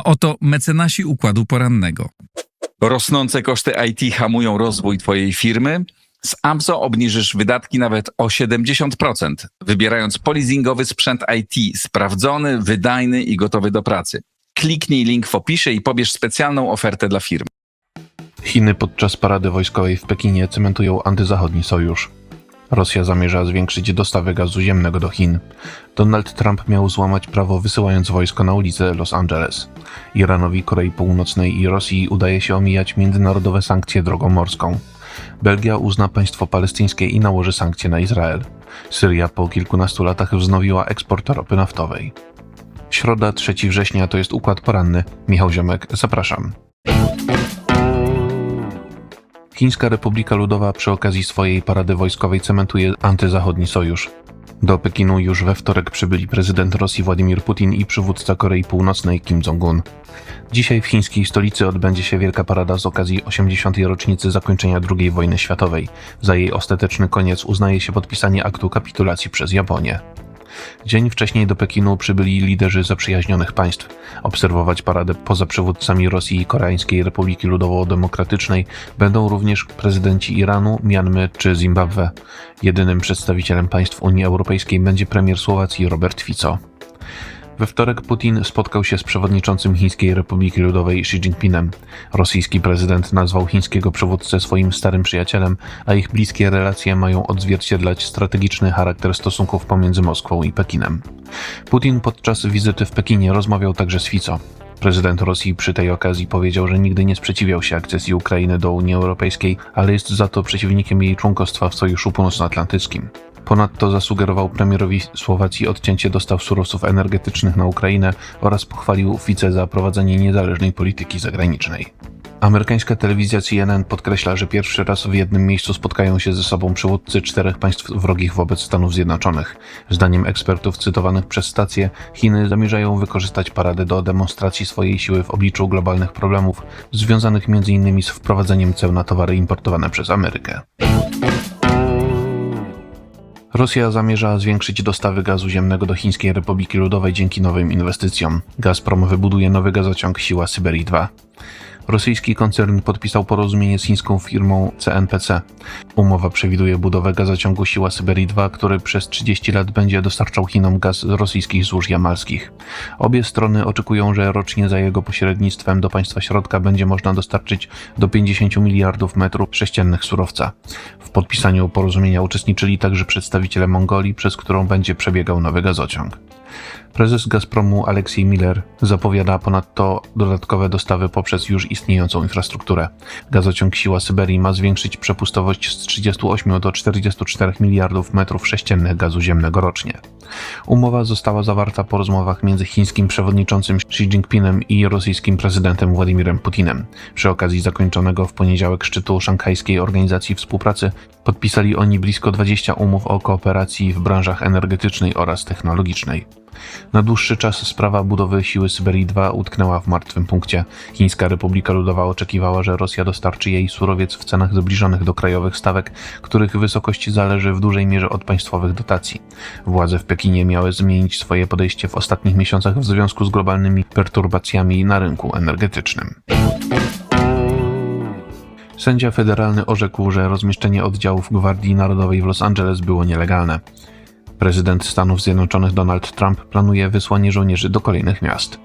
A oto mecenasi Układu Porannego. Rosnące koszty IT hamują rozwój Twojej firmy? Z AMZO obniżysz wydatki nawet o 70%, wybierając polizingowy sprzęt IT, sprawdzony, wydajny i gotowy do pracy. Kliknij link w opisie i pobierz specjalną ofertę dla firm. Chiny podczas parady wojskowej w Pekinie cementują antyzachodni sojusz. Rosja zamierza zwiększyć dostawy gazu ziemnego do Chin. Donald Trump miał złamać prawo, wysyłając wojsko na ulice Los Angeles. Iranowi, Korei Północnej i Rosji udaje się omijać międzynarodowe sankcje drogą morską. Belgia uzna państwo palestyńskie i nałoży sankcje na Izrael. Syria po kilkunastu latach wznowiła eksport ropy naftowej. Środa, 3 września, to jest Układ Poranny. Michał Ziomek, zapraszam. Chińska Republika Ludowa przy okazji swojej parady wojskowej cementuje antyzachodni sojusz. Do Pekinu już we wtorek przybyli prezydent Rosji Władimir Putin i przywódca Korei Północnej Kim Jong-un. Dzisiaj w chińskiej stolicy odbędzie się wielka parada z okazji 80. rocznicy zakończenia II wojny światowej. Za jej ostateczny koniec uznaje się podpisanie aktu kapitulacji przez Japonię. Dzień wcześniej do Pekinu przybyli liderzy zaprzyjaźnionych państw. Obserwować paradę poza przywódcami Rosji i Koreańskiej Republiki Ludowo-Demokratycznej będą również prezydenci Iranu, Mianmy czy Zimbabwe. Jedynym przedstawicielem państw Unii Europejskiej będzie premier Słowacji Robert Fico. We wtorek Putin spotkał się z przewodniczącym Chińskiej Republiki Ludowej Xi Jinpingem. Rosyjski prezydent nazwał chińskiego przywódcę swoim starym przyjacielem, a ich bliskie relacje mają odzwierciedlać strategiczny charakter stosunków pomiędzy Moskwą i Pekinem. Putin podczas wizyty w Pekinie rozmawiał także z Fico. Prezydent Rosji przy tej okazji powiedział, że nigdy nie sprzeciwiał się akcesji Ukrainy do Unii Europejskiej, ale jest za to przeciwnikiem jej członkostwa w Sojuszu Północnoatlantyckim. Ponadto zasugerował premierowi Słowacji odcięcie dostaw surowców energetycznych na Ukrainę oraz pochwalił Fice za prowadzenie niezależnej polityki zagranicznej. Amerykańska telewizja CNN podkreśla, że pierwszy raz w jednym miejscu spotkają się ze sobą przywódcy 4 państw wrogich wobec Stanów Zjednoczonych. Zdaniem ekspertów cytowanych przez stację, Chiny zamierzają wykorzystać paradę do demonstracji swojej siły w obliczu globalnych problemów, związanych m.in. z wprowadzeniem ceł na towary importowane przez Amerykę. Rosja zamierza zwiększyć dostawy gazu ziemnego do Chińskiej Republiki Ludowej dzięki nowym inwestycjom. Gazprom wybuduje nowy gazociąg Siła Syberii 2. Rosyjski koncern podpisał porozumienie z chińską firmą CNPC. Umowa przewiduje budowę gazociągu Siła Syberii 2, który przez 30 lat będzie dostarczał Chinom gaz z rosyjskich złóż jamalskich. Obie strony oczekują, że rocznie za jego pośrednictwem do państwa środka będzie można dostarczyć do 50 miliardów metrów sześciennych surowca. W podpisaniu porozumienia uczestniczyli także przedstawiciele Mongolii, przez którą będzie przebiegał nowy gazociąg. Prezes Gazpromu Aleksiej Miller zapowiada ponadto dodatkowe dostawy poprzez już istniejącą infrastrukturę. Gazociąg Siła Syberii ma zwiększyć przepustowość z 38 do 44 miliardów metrów sześciennych gazu ziemnego rocznie. Umowa została zawarta po rozmowach między chińskim przewodniczącym Xi Jinpingem i rosyjskim prezydentem Władimirem Putinem. Przy okazji zakończonego w poniedziałek szczytu Szanghajskiej Organizacji Współpracy podpisali oni blisko 20 umów o kooperacji w branżach energetycznej oraz technologicznej. Na dłuższy czas sprawa budowy Siły Syberii 2 utknęła w martwym punkcie. Chińska Republika Ludowa oczekiwała, że Rosja dostarczy jej surowiec w cenach zbliżonych do krajowych stawek, których wysokość zależy w dużej mierze od państwowych dotacji. Władze w Pekinie miały zmienić swoje podejście w ostatnich miesiącach w związku z globalnymi perturbacjami na rynku energetycznym. Sędzia federalny orzekł, że rozmieszczenie oddziałów Gwardii Narodowej w Los Angeles było nielegalne. Prezydent Stanów Zjednoczonych Donald Trump planuje wysłanie żołnierzy do kolejnych miast.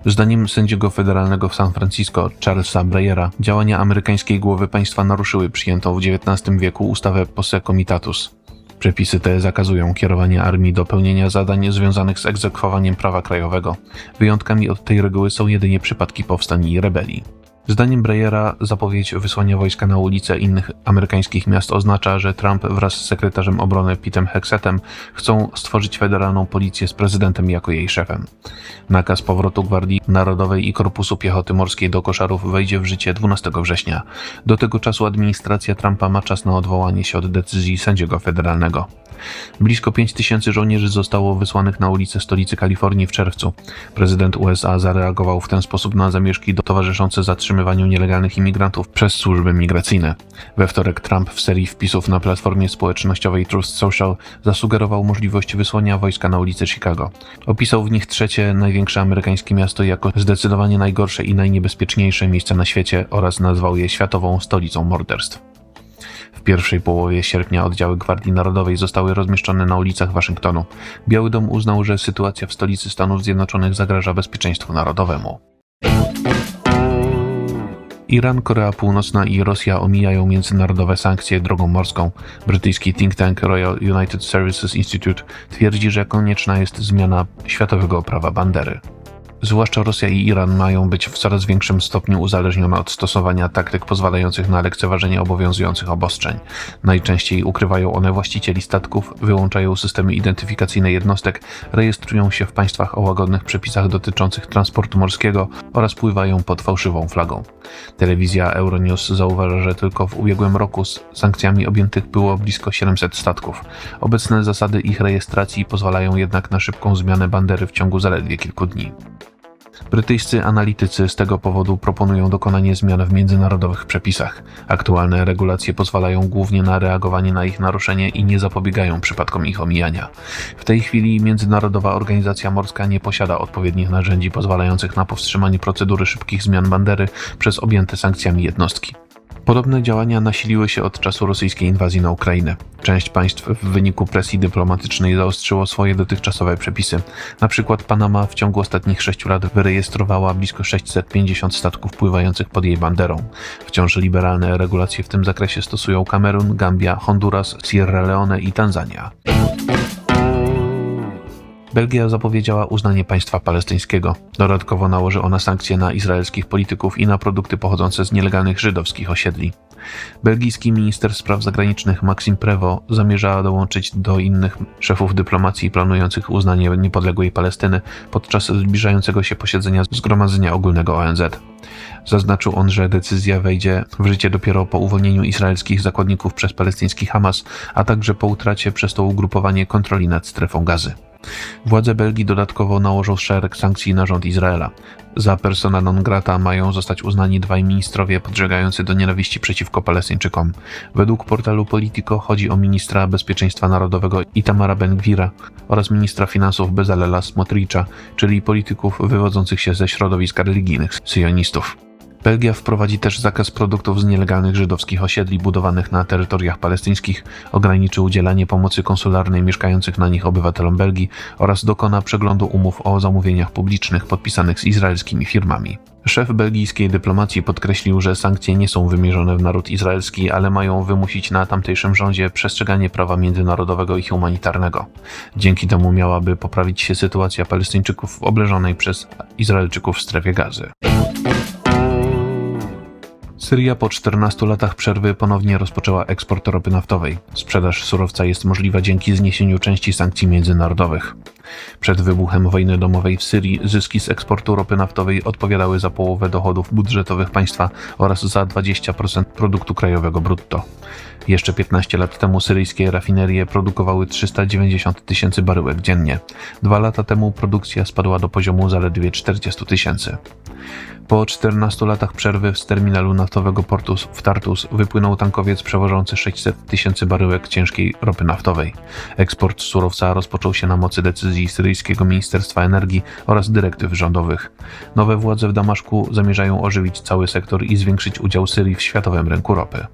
Zdaniem sędziego federalnego w San Francisco Charlesa Breyera działania amerykańskiej głowy państwa naruszyły przyjętą w XIX wieku ustawę Posse Comitatus. Przepisy te zakazują kierowania armii do pełnienia zadań związanych z egzekwowaniem prawa krajowego. Wyjątkami od tej reguły są jedynie przypadki powstań i rebelii. Zdaniem Breyera zapowiedź wysłania wojska na ulice innych amerykańskich miast oznacza, że Trump wraz z sekretarzem obrony Petem Hexetem chcą stworzyć federalną policję z prezydentem jako jej szefem. Nakaz powrotu Gwardii Narodowej i Korpusu Piechoty Morskiej do koszarów wejdzie w życie 12 września. Do tego czasu administracja Trumpa ma czas na odwołanie się od decyzji sędziego federalnego. Blisko 5000 żołnierzy zostało wysłanych na ulice stolicy Kalifornii w czerwcu. Prezydent USA zareagował w ten sposób na zamieszki towarzyszące zatrzymywaniu nielegalnych imigrantów przez służby migracyjne. We wtorek Trump w serii wpisów na platformie społecznościowej Truth Social zasugerował możliwość wysłania wojska na ulice Chicago. Opisał w nich trzecie największe amerykańskie miasto jako zdecydowanie najgorsze i najniebezpieczniejsze miejsce na świecie oraz nazwał je światową stolicą morderstw. W pierwszej połowie sierpnia oddziały Gwardii Narodowej zostały rozmieszczone na ulicach Waszyngtonu. Biały Dom uznał, że sytuacja w stolicy Stanów Zjednoczonych zagraża bezpieczeństwu narodowemu. Iran, Korea Północna i Rosja omijają międzynarodowe sankcje drogą morską. Brytyjski think tank Royal United Services Institute twierdzi, że konieczna jest zmiana światowego prawa bandery. Zwłaszcza Rosja i Iran mają być w coraz większym stopniu uzależnione od stosowania taktyk pozwalających na lekceważenie obowiązujących obostrzeń. Najczęściej ukrywają one właścicieli statków, wyłączają systemy identyfikacyjne jednostek, rejestrują się w państwach o łagodnych przepisach dotyczących transportu morskiego oraz pływają pod fałszywą flagą. Telewizja Euronews zauważa, że tylko w ubiegłym roku z sankcjami objętych było blisko 700 statków. Obecne zasady ich rejestracji pozwalają jednak na szybką zmianę bandery w ciągu zaledwie kilku dni. Brytyjscy analitycy z tego powodu proponują dokonanie zmian w międzynarodowych przepisach. Aktualne regulacje pozwalają głównie na reagowanie na ich naruszenie i nie zapobiegają przypadkom ich omijania. W tej chwili Międzynarodowa Organizacja Morska nie posiada odpowiednich narzędzi pozwalających na powstrzymanie procedury szybkich zmian bandery przez objęte sankcjami jednostki. Podobne działania nasiliły się od czasu rosyjskiej inwazji na Ukrainę. Część państw w wyniku presji dyplomatycznej zaostrzyło swoje dotychczasowe przepisy. Na przykład Panama w ciągu ostatnich 6 lat wyrejestrowała blisko 650 statków pływających pod jej banderą. Wciąż liberalne regulacje w tym zakresie stosują Kamerun, Gambia, Honduras, Sierra Leone i Tanzania. Belgia zapowiedziała uznanie państwa palestyńskiego. Dodatkowo nałoży ona sankcje na izraelskich polityków i na produkty pochodzące z nielegalnych żydowskich osiedli. Belgijski minister spraw zagranicznych Maxime Prévost zamierza dołączyć do innych szefów dyplomacji planujących uznanie niepodległej Palestyny podczas zbliżającego się posiedzenia Zgromadzenia Ogólnego ONZ. Zaznaczył on, że decyzja wejdzie w życie dopiero po uwolnieniu izraelskich zakładników przez palestyński Hamas, a także po utracie przez to ugrupowanie kontroli nad strefą Gazy. Władze Belgii dodatkowo nałożą szereg sankcji na rząd Izraela. Za persona non grata mają zostać uznani dwaj ministrowie podżegający do nienawiści przeciwko Palestyńczykom. Według portalu Politico chodzi o ministra bezpieczeństwa narodowego Itamara Ben-Gvira oraz ministra finansów Bezalela Smotricza, czyli polityków wywodzących się ze środowisk religijnych syjonistów. Belgia wprowadzi też zakaz produktów z nielegalnych żydowskich osiedli budowanych na terytoriach palestyńskich, ograniczy udzielanie pomocy konsularnej mieszkających na nich obywatelom Belgii oraz dokona przeglądu umów o zamówieniach publicznych podpisanych z izraelskimi firmami. Szef belgijskiej dyplomacji podkreślił, że sankcje nie są wymierzone w naród izraelski, ale mają wymusić na tamtejszym rządzie przestrzeganie prawa międzynarodowego i humanitarnego. Dzięki temu miałaby poprawić się sytuacja Palestyńczyków w obleżonej przez Izraelczyków strefie Gazy. Syria po 14 latach przerwy ponownie rozpoczęła eksport ropy naftowej. Sprzedaż surowca jest możliwa dzięki zniesieniu części sankcji międzynarodowych. Przed wybuchem wojny domowej w Syrii zyski z eksportu ropy naftowej odpowiadały za połowę dochodów budżetowych państwa oraz za 20% produktu krajowego brutto. Jeszcze 15 lat temu syryjskie rafinerie produkowały 390 000 baryłek dziennie. 2 lata temu produkcja spadła do poziomu zaledwie 40 000. Po 14 latach przerwy z terminalu naftowego portu w Tartus wypłynął tankowiec przewożący 600 000 baryłek ciężkiej ropy naftowej. Eksport surowca rozpoczął się na mocy decyzji syryjskiego Ministerstwa Energii oraz dyrektyw rządowych. Nowe władze w Damaszku zamierzają ożywić cały sektor i zwiększyć udział Syrii w światowym rynku ropy.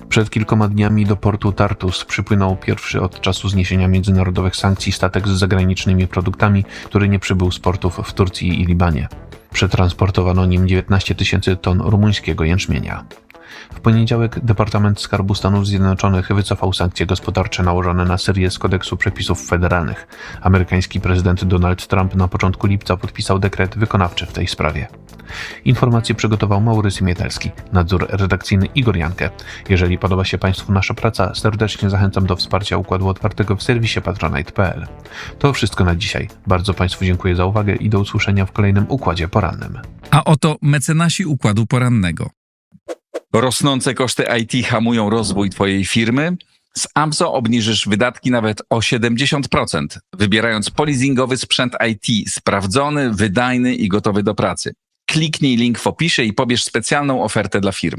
Przed kilkoma dniami do portu Tartus przypłynął pierwszy od czasu zniesienia międzynarodowych sankcji statek z zagranicznymi produktami, który nie przybył z portów w Turcji i Libanie. Przetransportowano nim 19 000 ton rumuńskiego jęczmienia. W poniedziałek Departament Skarbu Stanów Zjednoczonych wycofał sankcje gospodarcze nałożone na Syrię z kodeksu przepisów federalnych. Amerykański prezydent Donald Trump na początku lipca podpisał dekret wykonawczy w tej sprawie. Informacje przygotował Maurycy Mietelski, nadzór redakcyjny Igor Jankę. Jeżeli podoba się Państwu nasza praca, serdecznie zachęcam do wsparcia Układu Otwartego w serwisie patronite.pl. To wszystko na dzisiaj. Bardzo Państwu dziękuję za uwagę i do usłyszenia w kolejnym Układzie Porannym. A oto mecenasi Układu Porannego. Rosnące koszty IT hamują rozwój Twojej firmy? Z AMZO obniżysz wydatki nawet o 70%, wybierając polizingowy sprzęt IT sprawdzony, wydajny i gotowy do pracy. Kliknij link w opisie i pobierz specjalną ofertę dla firm.